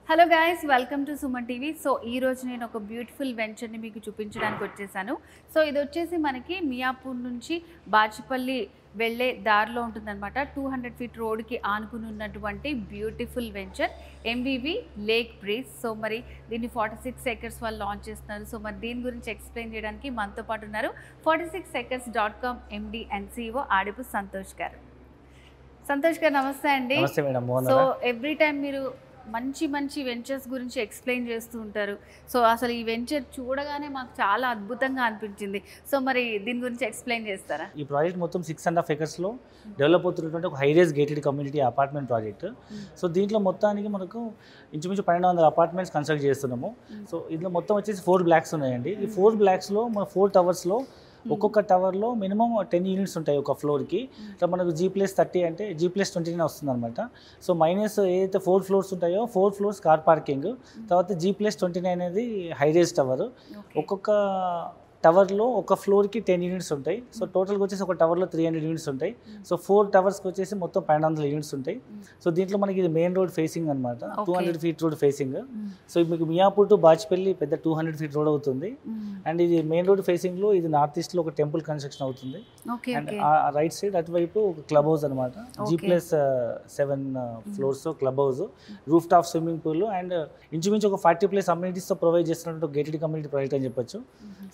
Hello guys, welcome to Suman TV. So ఈ రోజు నేను ఒక బ్యూటిఫుల్ వెంచర్ని మీకు చూపించడానికి వచ్చేసాను. సో ఇది వచ్చేసి మనకి మియాపూర్ నుంచి బాచిపల్లి వెళ్ళే దారిలో ఉంటుందన్నమాట. 200 ఫీట్ రోడ్కి ఆనుకుని ఉన్నటువంటి beautiful venture MVV lake breeze. So మరి దీన్ని 46 acres వాళ్ళు లాంచ్ చేస్తున్నారు. సో మరి దీని గురించి ఎక్స్ప్లెయిన్ చేయడానికి మనతో పాటు ఉన్నారు 46acres.com MD and CEO ఆడిపు Santosh గారు. సంతోష్ గారు నమస్తే అండి. నమస్తే మేడం. సో ఎవ్రీ టైం మీరు మంచి మంచి వెంచర్స్ గురించి ఎక్స్ప్లెయిన్ చేస్తూ ఉంటారు. సో అసలు ఈ వెంచర్ చూడగానే మాకు చాలా అద్భుతంగా అనిపించింది. సో మరి దీని గురించి ఎక్స్ప్లెయిన్ చేస్తారా? ఈ ప్రాజెక్ట్ మొత్తం 6.5 acresలో డెవలప్ అవుతున్నటువంటి ఒక హైరేజ్ gated community apartment project. So దీంట్లో మొత్తానికి మనకు ఇంచుమించు 1200 అపార్ట్మెంట్స్ కన్స్ట్రక్ట్ చేస్తున్నాము. సో ఇందులో మొత్తం వచ్చేసి 4 blocks ఉన్నాయండి. ఈ 4 blocksలో మన 4 towersలో ఒక్కొక్క టవర్లో మినిమం 10 units ఉంటాయి ఒక ఫ్లోర్కి. ఇట్లా మనకు G+30 అంటే G+29 వస్తుంది అనమాట. సో మైనస్ ఏదైతే 4 floors ఉంటాయో 4 floors కార్ పార్కింగ్, తర్వాత G+29 అనేది హైరేజ్ టవర్. ఒక్కొక్క టవర్లో ఒక ఫ్లోర్కి 10 units ఉంటాయి. సో టోటల్గా వచ్చేసి ఒక టవర్లో 300 units ఉంటాయి. సో 4 towersకి వచ్చేసి మొత్తం 1200 units ఉంటాయి. సో దీంట్లో మనకి ఇది మెయిన్ రోడ్ ఫేసింగ్ అనమాట. 200 feet రోడ్ ఫేసింగ్. సో మీకు మియాపూర్ టు బాచిపల్లి పెద్ద 200 feet రోడ్ అవుతుంది. అండ్ ఇది మెయిన్ రోడ్ ఫేసింగ్లో ఇది నార్త్ ఈస్ట్లో ఒక టెంపుల్ కన్స్ట్రక్షన్ అవుతుంది. అండ్ రైట్ సైడ్ అటువైపు ఒక క్లబ్ హౌస్ అనమాట. G+7 floors club house, roof top swimming pool and ఇంచుమించు ఒక 40+ అమ్యూనిటీస్తో ప్రొవైడ్ చేస్తున్నట్టు గేటెడ్ కమ్యూనిటీ ప్రాజెక్ట్ అని చెప్పొచ్చు.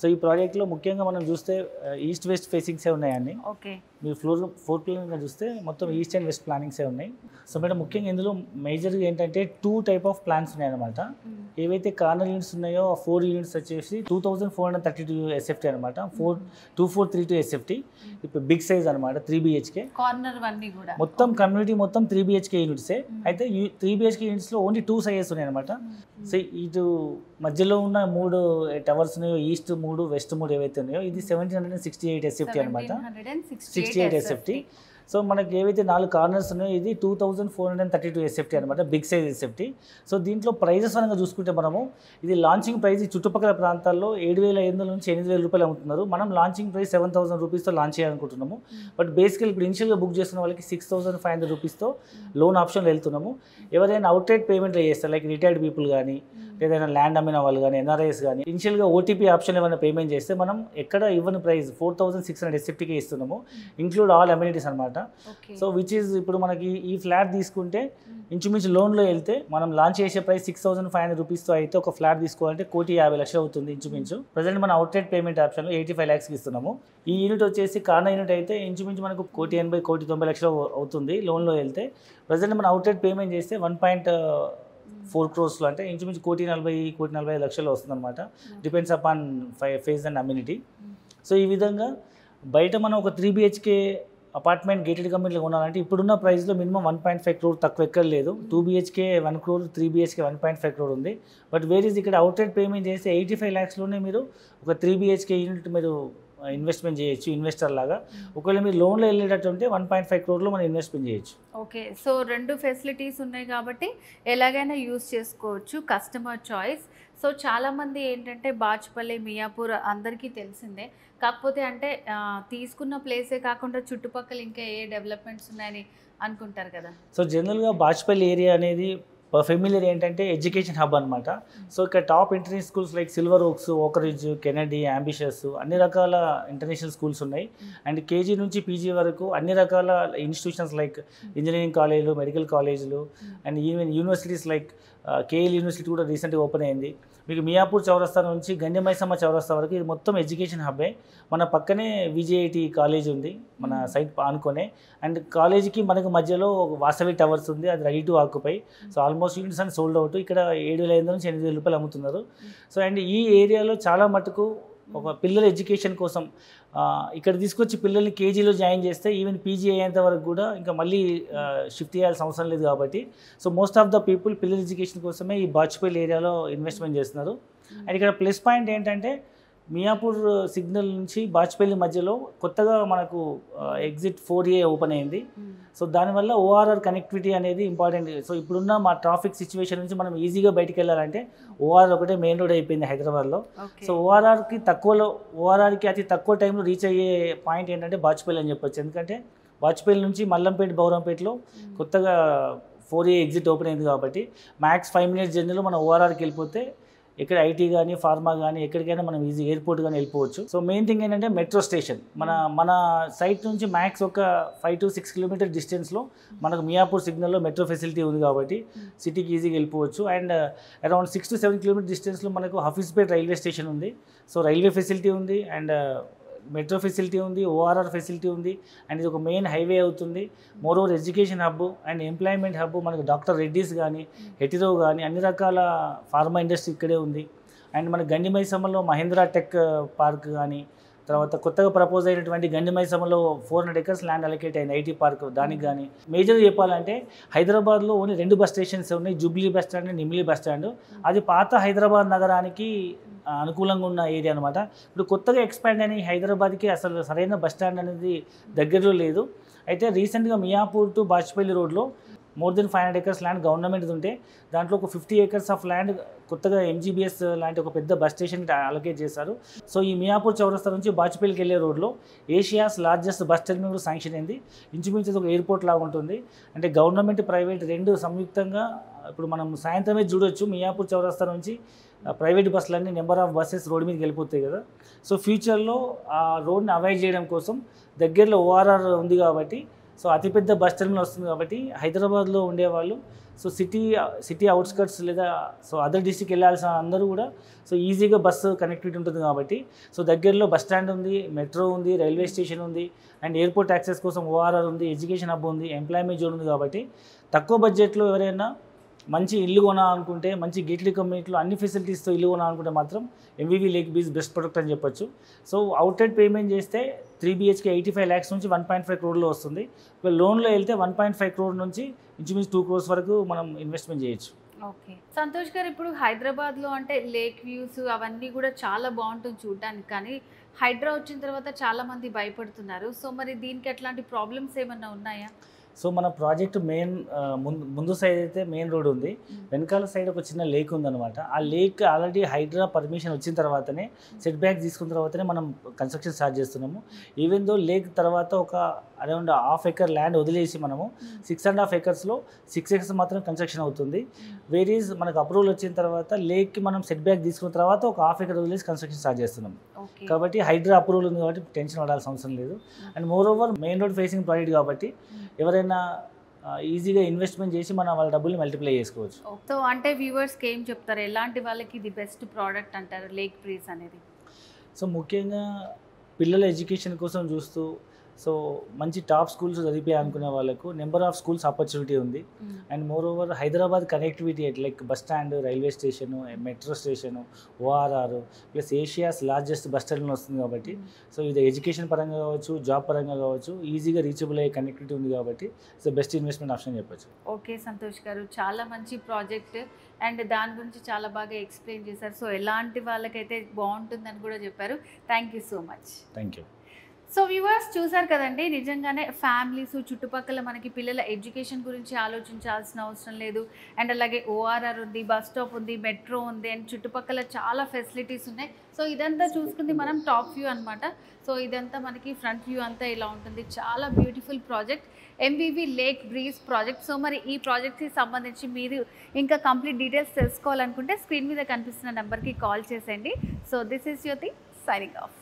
సో ఈ ప్రాజెక్ట్లో ముఖ్యంగా మనం చూస్తే ఈస్ట్ వెస్ట్ ఫేసింగ్సే ఉన్నాయండి. మీరు ఫోర్ ప్లాన్గా చూస్తే మొత్తం ఈస్ట్ అండ్ వెస్ట్ ప్లానింగ్సే ఉన్నాయి. సో మేడం ముఖ్యంగా ఇందులో మేజర్గా ఏంటంటే 2 type ఆఫ్ ప్లాన్స్ ఉన్నాయన్నమాట. ఏవైతే కార్నర్ యూనిట్స్ ఉన్నాయో ఆ 4 units వచ్చేసి 2432 SFT అనమాట. 2432 SFT ఇప్పుడు బిగ్ సైజ్ అనమాట. 3 BHK కార్నర్ అన్నీ కూడా మొత్తం కమ్యూనిటీ మొత్తం 3 BHK యూనిట్సే. అయితే 3 BHK యూనిట్స్లో ఓన్లీ 2 sizes ఉన్నాయి అనమాట. సో ఇటు మధ్యలో ఉన్న 3 టవర్స్ ఉన్నాయో, ఈస్ట్ 3 వెస్ట్ 3 ఏవైతే ఉన్నాయో ఇది 1768 SFT అనమాట. 68 SFT. సో మనకి ఏవైతే 4 కార్నర్స్ ఉన్నాయో ఇది 2432 SFT అనమాట, బిగ్ సైజ్ SFT. సో దీంట్లో ప్రైజెస్ పరంగా చూసుకుంటే మనము ఇది లాంచింగ్ ప్రైస్ ఈ చుట్టుపక్కల ప్రాంతాల్లో 7500 నుంచి 8000 రూపాయలు అమ్ముతున్నారు. మనం లాంచింగ్ ప్రైస్ 7000 రూపీస్తో లాంచ్ చేయాలనుకుంటున్నాము. బట్ బేసికల్ ఇప్పుడు ఇనిషియల్గా బుక్ చేస్తున్న వాళ్ళకి 6500 రూపీస్తో లోన్ ఆప్షన్లో వెళ్తున్నాము. ఎవరైనా అవుట్రైట్ పేమెంట్లో చేస్తారు, లైక్ రిటైర్డ్ పీపుల్ కానీ ఏదైనా ల్యాండ్ అమ్మిన వాళ్ళు కానీ NRIs కానీ ఇనిషియల్గా OTP ఆప్షన్ ఏమైనా పేమెంట్ చేస్తే మనం ఎక్కడ ఇవ్వని ప్రైస్ 4600 SFTకే ఇస్తున్నాము, ఇంక్లూడ్ ఆల్ అమ్యూనిటీస్ అనమాట. సో విచ్ ఈజ్ ఇప్పుడు మనకి ఈ ఫ్లాట్ తీసుకుంటే ఇంచుమించు లోన్లో వెళ్తే మనం లాంచ్ చేసే ప్రైస్ 6500 రూపీస్తో అయితే ఒక ఫ్లాట్ తీసుకోవాలంటే 1,50,00,000 అవుతుంది ఇంచుమించు. ప్రజెంట్ మన అవుట్రైట్ పేమెంట్ ఆప్షన్లో 85 lakhsకి ఇస్తున్నాము. ఈ యూనిట్ వచ్చేసి కార్నర్ యూనిట్ అయితే ఇంచుమించు మనకు 1,80,00,000 1,90,00,000 అవుతుంది లోన్లో వెళ్తే. ప్రజెంట్ మన అవుట్రైట్ పేమెంట్ చేస్తే 1.4 crores అంటే ఇంచుమించు 1,40,00,000 వస్తుంది అనమాట. Depends upon phase and amenity. So ఈ విధంగా బయట మనం ఒక 3 BHK అపార్ట్మెంట్ గేటెడ్ కమ్యూనిటీలో కొనాలంటే ఇప్పుడున్న ప్రైస్లో మినిమం 1.5 crore తక్కువ ఎక్కడ లేదు. 2 BHK 1 crore, 3 BHK 1.5 crore ఉంది. బట్ వేరీస్ ఇక్కడ అవుట్రైట్ పేమెంట్ చేస్తే 85 lakhsలోనే మీరు ఒక 3 BHK యూనిట్ మీరు ఇన్వెస్ట్మెంట్ చేయొచ్చు ఇన్వెస్టర్ లాగా. ఒకవేళ మీరు లోన్లో వెళ్ళేటట్టు ఉంటే 1.5 crore మనం ఇన్వెస్ట్మెంట్ చేయొచ్చు. ఓకే, సో 2 ఫెసిలిటీస్ ఉన్నాయి కాబట్టి ఎలాగైనా యూజ్ చేసుకోవచ్చు, కస్టమర్ చాయిస్. సో చాలామంది ఏంటంటే బాచిపల్లి మియాపూర్ అందరికీ తెలిసిందే, కాకపోతే అంటే తీసుకున్న ప్లేసే కాకుండా చుట్టుపక్కల ఇంకా ఏ డెవలప్మెంట్స్ ఉన్నాయని అనుకుంటారు కదా. సో జనరల్గా బాచిపల్లి ఏరియా అనేది ఫెమిలియర్ ఏంటంటే ఎడ్యుకేషన్ హబ్ అనమాట. సో ఇక్కడ top international schools like silver oaks, Oakridge, Kennedy, ambitious అన్ని రకాల ఇంటర్నేషనల్ స్కూల్స్ ఉన్నాయి. అండ్ KG నుంచి PG వరకు అన్ని రకాల ఇన్స్టిట్యూషన్స్ లైక్ ఇంజనీరింగ్ కాలేజీలు, మెడికల్ కాలేజీలు and even universities like KL university కూడా రీసెంట్గా ఓపెన్ అయింది. మీకు మియాపూర్ చౌరస్తా నుంచి గండిమైసమ్మ చౌరస్తా వరకు ఇది మొత్తం ఎడ్యుకేషన్ హబ్బే. మన పక్కనే VJIT కాలేజ్ ఉంది మన సైట్ ఆనుకొనే. అండ్ కాలేజీకి మనకు మధ్యలో వాసవి టవర్స్ ఉంది, అది ready to occupy. So almost units అని సోల్డ్ అవుట్. ఇక్కడ 7,500 నుంచి 8,000 రూపాయలు అమ్ముతున్నారు. సో అండ్ ఈ ఏరియాలో చాలా మటుకు ఒక పిల్లల ఎడ్యుకేషన్ కోసం ఇక్కడ తీసుకొచ్చి పిల్లల్ని KGలో జాయిన్ చేస్తే ఈవెన్ PG అయ్యేంత వరకు కూడా ఇంకా మళ్ళీ షిఫ్ట్ చేయాల్సిన అవసరం లేదు కాబట్టి so most of the people పిల్లల ఎడ్యుకేషన్ కోసమే ఈ బాచిపల్లి ఏరియాలో ఇన్వెస్ట్మెంట్ చేస్తున్నారు. అండ్ ఇక్కడ ప్లస్ పాయింట్ ఏంటంటే మియాపూర్ సిగ్నల్ నుంచి బాచిపల్లి మధ్యలో కొత్తగా మనకు ఎగ్జిట్ 4A ఓపెన్ అయింది. సో దానివల్ల ORR కనెక్టివిటీ అనేది ఇంపార్టెంట్. సో ఇప్పుడున్న మా ట్రాఫిక్ సిచ్యువేషన్ నుంచి మనం ఈజీగా బయటికి వెళ్ళాలంటే ORR ఒకటే మెయిన్ రోడ్ అయిపోయింది హైదరాబాద్లో. సో ORRకి అతి తక్కువ టైంలో రీచ్ అయ్యే పాయింట్ ఏంటంటే బాచిపల్లి అని చెప్పొచ్చు. ఎందుకంటే బాచిపల్లి నుంచి మల్లంపేట, బౌరంపేటలో కొత్తగా 4A ఎగ్జిట్ ఓపెన్ అయింది కాబట్టి మ్యాక్స్ 5 minutes జర్నీలో మనం ఓఆర్ఆర్కి వెళ్ళిపోతే ఇక్కడ ఐటీ కానీ ఫార్మా కానీ ఎక్కడికైనా మనం ఈజీ ఎయిర్పోర్ట్ కానీ వెళ్ళిపోవచ్చు. సో మెయిన్ థింగ్ ఏంటంటే మెట్రో స్టేషన్ మన సైట్ నుంచి మ్యాక్స్ ఒక 5 to 6 kilometer డిస్టెన్స్లో మనకు మియాపూర్ సిగ్నల్లో మెట్రో ఫెసిలిటీ ఉంది కాబట్టి సిటీకి ఈజీగా వెళ్ళిపోవచ్చు. అండ్ అరౌండ్ 6 to 7 kilometer డిస్టెన్స్లో మనకు హఫీజ్పేట్ రైల్వే స్టేషన్ ఉంది. సో రైల్వే ఫెసిలిటీ ఉంది అండ్ మెట్రో ఫెసిలిటీ ఉంది, ఓఆర్ఆర్ ఫెసిలిటీ ఉంది అండ్ ఇది ఒక మెయిన్ హైవే అవుతుంది. More over education hub and employment hub, మనకు డాక్టర్ రెడ్డీస్ కానీ హెటిరో కానీ అన్ని రకాల ఫార్మా ఇండస్ట్రీ ఇక్కడే ఉంది. అండ్ మన గండిమైసమ్మలో మహేంద్ర టెక్ పార్క్ కానీ, తర్వాత కొత్తగా ప్రపోజ్ అయినటువంటి గండిమైసమ్మలో 400 acres ల్యాండ్ అలొకేట్ అయింది ఐటీ పార్క్, దానికి కానీ. మేజర్గా చెప్పాలంటే హైదరాబాద్లో ఓన్లీ 2 బస్ స్టేషన్స్ ఉన్నాయి, జూబ్లీ బస్ స్టాండ్ అండ్ నిమ్లీ బస్ స్టాండ్. అది పాత హైదరాబాద్ నగరానికి అనుకూలంగా ఉన్న ఏరియా అనమాట. ఇప్పుడు కొత్తగా ఎక్స్పాండ్ అయిన హైదరాబాద్కి అసలు సరైన బస్ స్టాండ్ అనేది దగ్గరలో లేదు. అయితే రీసెంట్గా మియాపూర్ టు బాచ్పల్లి రోడ్లో more than 500 acres land government ఉంటే దాంట్లో ఒక 50 acres ఆఫ్ ల్యాండ్ కొత్తగా ఎంజీబీఎస్ లాంటి ఒక పెద్ద బస్ స్టేషన్కి అలొకేట్ చేశారు. సో ఈ మియాపూర్ చౌరస్తా నుంచి బాచ్పల్లికి వెళ్ళే రోడ్లో ఏషియాస్ లార్జెస్ట్ బస్ టెర్మినల్ సంక్షన్ అయింది. ఇంచుమించు ఒక ఎయిర్పోర్ట్ లాగా ఉంటుంది. అంటే గవర్నమెంట్ ప్రైవేట్ రెండు సంయుక్తంగా ఇప్పుడు మనం సాయంత్రమే చూడొచ్చు మియాపూర్ చౌరస్తా నుంచి ప్రైవేట్ బస్సులన్నీ నెంబర్ ఆఫ్ బస్సెస్ రోడ్ మీదకి వెళ్ళిపోతాయి కదా. సో ఫ్యూచర్లో ఆ రోడ్ని అవాయిడ్ చేయడం కోసం దగ్గరలో ఓఆర్ఆర్ ఉంది కాబట్టి, సో అతిపెద్ద బస్ టెర్మినల్ వస్తుంది కాబట్టి హైదరాబాద్లో ఉండేవాళ్ళు సో సిటీ అవుట్స్కట్స్ లేదా సో అదర్ డిస్ట్రిక్ట్ వెళ్ళాల్సిన అందరూ కూడా సో ఈజీగా బస్సు కనెక్టివిటీ ఉంటుంది కాబట్టి సో దగ్గరలో బస్ స్టాండ్ ఉంది, మెట్రో ఉంది, రైల్వే స్టేషన్ ఉంది అండ్ ఎయిర్పోర్ట్ యాక్సెస్ కోసం ఓఆర్ఆర్ ఉంది, ఎడ్యుకేషన్ హబ్ ఉంది, ఎంప్లాయ్మెంట్ జోన్ ఉంది కాబట్టి తక్కువ బడ్జెట్లో ఎవరైనా మంచి ఇల్లు కొనాలనుకుంటే, మంచి గేట్లీ కమ్యూనిటీలో అన్ని ఫెసిలిటీస్తో ఇల్లు కొనాలనుకుంటే మాత్రం MVV lake beach best product అని చెప్పొచ్చు. సో అవుట్సైడ్ పేమెంట్ చేస్తే 3 BHK 85 lakhs నుంచి 1.5 crore వస్తుంది. లోన్లో వెళ్తే 1.5 crore నుంచి ఇంచుమించు 2 crores వరకు మనం ఇన్వెస్ట్మెంట్ చేయొచ్చు. ఓకే సంతోష్ గారు, ఇప్పుడు హైదరాబాద్లో అంటే లేక్ వ్యూస్ అవన్నీ కూడా చాలా బాగుంటుంది చూడడానికి, కానీ హైడ్రా వచ్చిన తర్వాత చాలామంది భయపడుతున్నారు. సో మరి దీనికి ఎట్లాంటి ప్రాబ్లమ్స్ ఏమన్నా ఉన్నాయా? సో మన ప్రాజెక్ట్ మెయిన్ ముందు సైడ్ అయితే మెయిన్ రోడ్ ఉంది, వెనకాల సైడ్ ఒక చిన్న లేక్ ఉందన్నమాట. ఆ లేక్ ఆల్రెడీ హైడ్రా పర్మిషన్ వచ్చిన తర్వాతనే సెట్ బ్యాక్ తీసుకున్న తర్వాతనే మనం కన్స్ట్రక్షన్ స్టార్ట్ చేస్తున్నాము. ఈవెన్ దో లేక్ తర్వాత ఒక అరౌండ్ 1/2 acre ల్యాండ్ వదిలేసి మనము 6.5 acresలో 6 acres మాత్రం కన్స్ట్రక్షన్ అవుతుంది. వేరీస్ మనకు అప్రూవల్ వచ్చిన తర్వాత లేక్కి మనం సెట్ బ్యాక్ తీసుకున్న తర్వాత ఒక 1/2 acre వదిలేసి కన్స్ట్రక్షన్ స్టార్ట్ చేస్తున్నాం. కాబట్టి హైడ్రా అప్రూవల్ ఉంది కాబట్టి టెన్షన్ పడాల్సిన అవసరం లేదు. And more over main road facing project కాబట్టి ఎవరైనా ఈజీగా ఇన్వెస్ట్మెంట్ చేసి మన వాళ్ళ డబ్బుల్ని మల్టిప్లై చేసుకోవచ్చు. సో అంటే వ్యూవర్స్కి ఏం చెప్తారు, ఎలాంటి వాళ్ళకి ఇది బెస్ట్ ప్రోడక్ట్ అంటారు లేక్ బ్రీజ్ అనేది? సో ముఖ్యంగా పిల్లల ఎడ్యుకేషన్ కోసం చూస్తూ సో మంచి టాప్ స్కూల్స్ చదివిపోయి అనుకునే వాళ్ళకు నెంబర్ ఆఫ్ స్కూల్స్ ఆపర్చునిటీ ఉంది. And more over Hyderabad connectivity like bus stand, railway station, metro station, ORR plus Asia's largest bus terminal వస్తుంది కాబట్టి సో ఇది ఎడ్యుకేషన్ పరంగా కావచ్చు, జాబ్ పరంగా కావచ్చు, ఈజీగా రీచబుల్ అయ్యే కనెక్టివిటీ ఉంది కాబట్టి సో బెస్ట్ ఇన్వెస్ట్మెంట్ ఆప్షన్ చెప్పచ్చు. ఓకే సంతోష్ గారు, చాలా మంచి ప్రాజెక్ట్ అండ్ దాని గురించి చాలా బాగా ఎక్స్ప్లెయిన్ చేశారు. సో ఎలాంటి వాళ్ళకైతే బాగుంటుందని కూడా చెప్పారు. Thank you so much. Thank you. So viewers చూసారు కదండి, నిజంగానే ఫ్యామిలీస్ చుట్టుపక్కల మనకి పిల్లల ఎడ్యుకేషన్ గురించి ఆలోచించాల్సిన అవసరం లేదు. అండ్ అలాగే ఓఆర్ఆర్ ఉంది, బస్ స్టాప్ ఉంది, మెట్రో ఉంది అండ్ చుట్టుపక్కల చాలా ఫెసిలిటీస్ ఉన్నాయి. సో ఇదంతా చూసుకుంది మనం టాప్ వ్యూ అనమాట. సో ఇదంతా మనకి ఫ్రంట్ వ్యూ అంతా ఇలా ఉంటుంది. చాలా beautiful project MVV lake breeze project. So మరి ఈ ప్రాజెక్ట్కి సంబంధించి మీరు ఇంకా కంప్లీట్ డీటెయిల్స్ తెలుసుకోవాలనుకుంటే స్క్రీన్ మీద కనిపిస్తున్న నెంబర్కి కాల్ చేసేయండి. So this is your thing signing off.